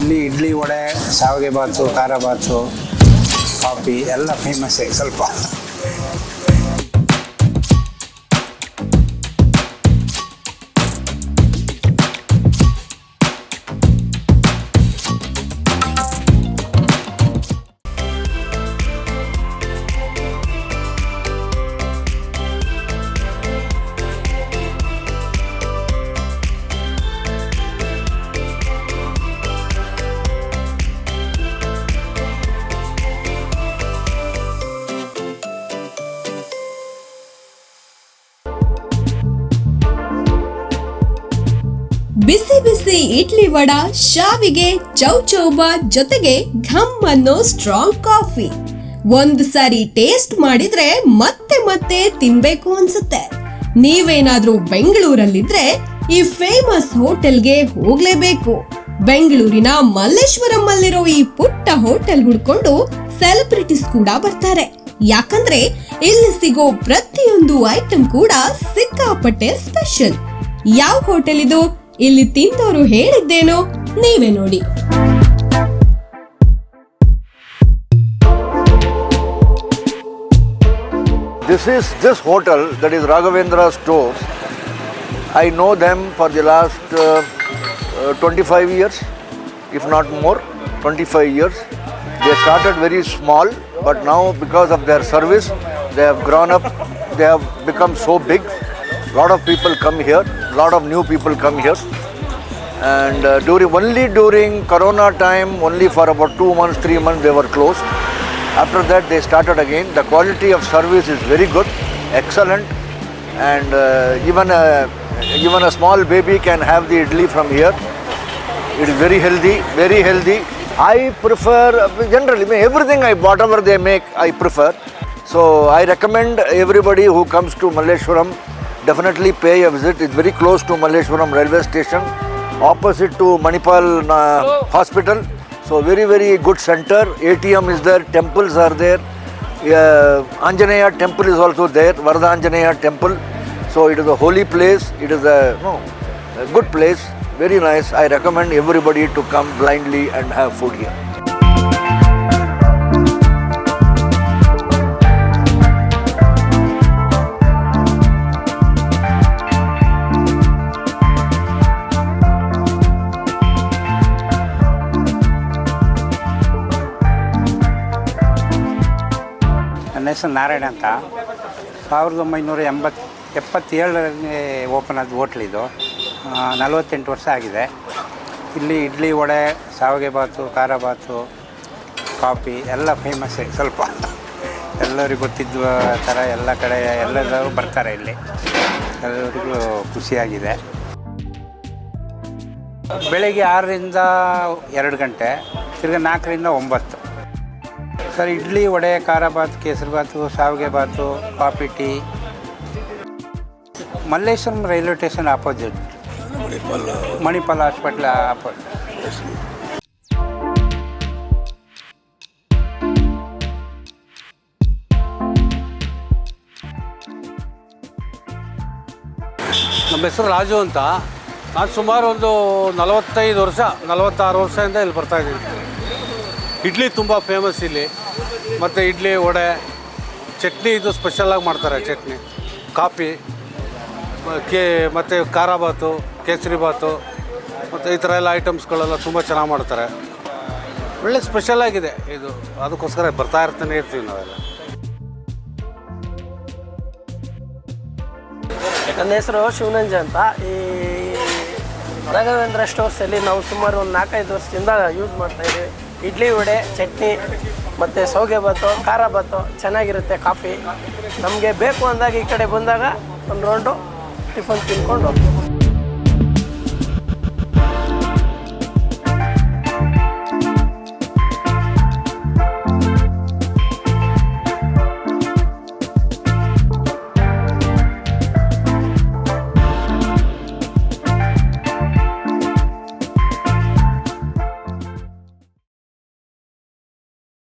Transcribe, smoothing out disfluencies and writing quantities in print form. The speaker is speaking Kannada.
ಇಲ್ಲಿ ಇಡ್ಲಿ ವಡೆ ಶಾವಿಗೆ ಬಾತು ಖಾರ ಬಾತು ಕಾಫಿ ಎಲ್ಲ ಫೇಮಸ್ಸೇ ಸ್ವಲ್ಪ. ಬಿಸಿ ಬಿಸಿ ಇಡ್ಲಿ ವಡ, ಶಾವಿಗೆ, ಚೌಚೌಬ ಜೊತೆಗೆ ಘಮ್ ಅನ್ನೋ ಸ್ಟ್ರಾಂಗ್ ಕಾಫಿ. ಒಂದ್ ಸಾರಿ ಟೇಸ್ಟ್ ಮಾಡಿದ್ರೆ ಮತ್ತೆ ಮತ್ತೆ ತಿನ್ಬೇಕು ಅನ್ಸುತ್ತೆ. ನೀವೇನಾದ್ರೂ ಬೆಂಗಳೂರಲ್ಲಿದ್ರೆ ಈ ಫೇಮಸ್ ಹೋಟೆಲ್ಗೆ ಹೋಗ್ಲೇಬೇಕು. ಬೆಂಗಳೂರಿನ ಮಲ್ಲೇಶ್ವರಂ ಅಲ್ಲಿರೋ ಈ ಪುಟ್ಟ ಹೋಟೆಲ್ ಹುಡ್ಕೊಂಡು ಸೆಲೆಬ್ರಿಟೀಸ್ ಕೂಡ ಬರ್ತಾರೆ. ಯಾಕಂದ್ರೆ ಇಲ್ಲಿ ಸಿಗೋ ಪ್ರತಿಯೊಂದು ಐಟಂ ಕೂಡ ಸಿಕ್ಕಾಪಟ್ಟೆ ಸ್ಪೆಷಲ್. ಯಾವ ಹೋಟೆಲ್ ಇದು, ಇಲ್ಲಿ ತಿಂದವರು ಹೇಳಿದ್ದೇನೋ ನೀವೇ ನೋಡಿ. This hotel, that is Raghavendra Stores. I know them for the last 25 years, if not more, 25 years. They started very small, but now because of their service, they have grown up, they have become so big. Lot of people come here, lot of new people come here, and during Corona time, only for about 2 months, 3 months they were closed. After that they started again. The quality of service is very good, excellent, and even a small baby can have the idli from here. It is very healthy, very healthy. I prefer generally everything, whatever they make I prefer. So I recommend everybody who comes to Malleshwaram, definitely pay a visit. It's very close to Malleshwaram railway station, opposite to Manipal hospital. So very, very good center. ATM is there, temples are there. Anjaneya temple is also there, Varada Anjaneya temple. So it is a holy place. It is a good place, very nice. I recommend everybody to come blindly and have food here. ನನ್ನ ಹೆಸರು ನಾರಾಯಣ ಅಂತ. 1977ರಲ್ಲಿ ಓಪನ್ ಆದ ಹೋಟ್ಲಿದು. 48 ವರ್ಷ ಆಗಿದೆ. ಇಲ್ಲಿ ಇಡ್ಲಿ ವಡೆ ಶಾವಿಗೆ ಬಾತು ಖಾರ ಬಾತು ಕಾಫಿ ಎಲ್ಲ ಫೇಮಸ್ಸೇ ಸ್ವಲ್ಪ. ಎಲ್ಲರಿಗೂ ಗೊತ್ತಿದ್ದ ಥರ ಎಲ್ಲ ಕಡೆ ಎಲ್ಲರೂ ಬರ್ತಾರೆ ಇಲ್ಲಿ. ಎಲ್ಲರಿಗೂ ಖುಷಿಯಾಗಿದೆ. ಬೆಳಗ್ಗೆ 6ರಿಂದ 2 ಗಂಟೆ, ತಿರ್ಗಿ 4ರಿಂದ 9. ಸರ್, ಇಡ್ಲಿ ವಡೆ ಖಾರ ಬಾತು ಕೇಸರಿ ಬಾತು ಶಾವಿಗೆ ಬಾತು coffee tea. Malleshwaram railway station opposite, Manipal hospital opposite. ನಮ್ಮ ಹೆಸರು ರಾಜು ಅಂತ. ನಾನು ಸುಮಾರು ಒಂದು 45 ವರ್ಷ 46 ವರ್ಷದಿಂದ ಇಲ್ಲಿ ಬರ್ತಾಯಿದ್ದೀನಿ. ಇಡ್ಲಿ ತುಂಬ ಫೇಮಸ್ ಇಲ್ಲಿ. ಮತ್ತು ಇಡ್ಲಿ ವಡೆ ಚಟ್ನಿ ಇದು ಸ್ಪೆಷಲಾಗಿ ಮಾಡ್ತಾರೆ. ಚಟ್ನಿ ಕಾಫಿ ಮತ್ತು ಖಾರ ಬಾತು ಕೇಸರಿ ಬಾತು ಮತ್ತು ಈ ಥರ ಎಲ್ಲ ಐಟಮ್ಸ್ಗಳೆಲ್ಲ ತುಂಬ ಚೆನ್ನಾಗಿ ಮಾಡ್ತಾರೆ. ಒಳ್ಳೆ ಸ್ಪೆಷಲಾಗಿದೆ ಇದು. ಅದಕ್ಕೋಸ್ಕರ ಬರ್ತಾ ಇರ್ತಾನೆ ಇರ್ತೀವಿ ನಾವೆಲ್ಲ. ನನ್ನ ಹೆಸರು ಶಿವನಂಜ ಅಂತ. ಈ ರಾಘವೇಂದ್ರ ಸ್ಟೋರ್ಸಲ್ಲಿ ನಾವು ಸುಮಾರು ಒಂದು 4-5 ವರ್ಷದಿಂದ ಯೂಸ್ ಮಾಡ್ತಾಯಿದ್ದೀವಿ. ಇಡ್ಲಿ ವಡೆ ಚಟ್ನಿ ಮತ್ತು ಶಾವಿಗೆ ಬಾತು ಖಾರ ಬಾತು ಚೆನ್ನಾಗಿರುತ್ತೆ. ಕಾಫಿ ನಮಗೆ ಬೇಕು ಅಂದಾಗ ಈ ಕಡೆ ಬಂದಾಗ ಒಂದು ರೌಂಡು ಟಿಫನ್ ತಿನ್ಕೊಂಡು ಹೋಗ್ತೀವಿ.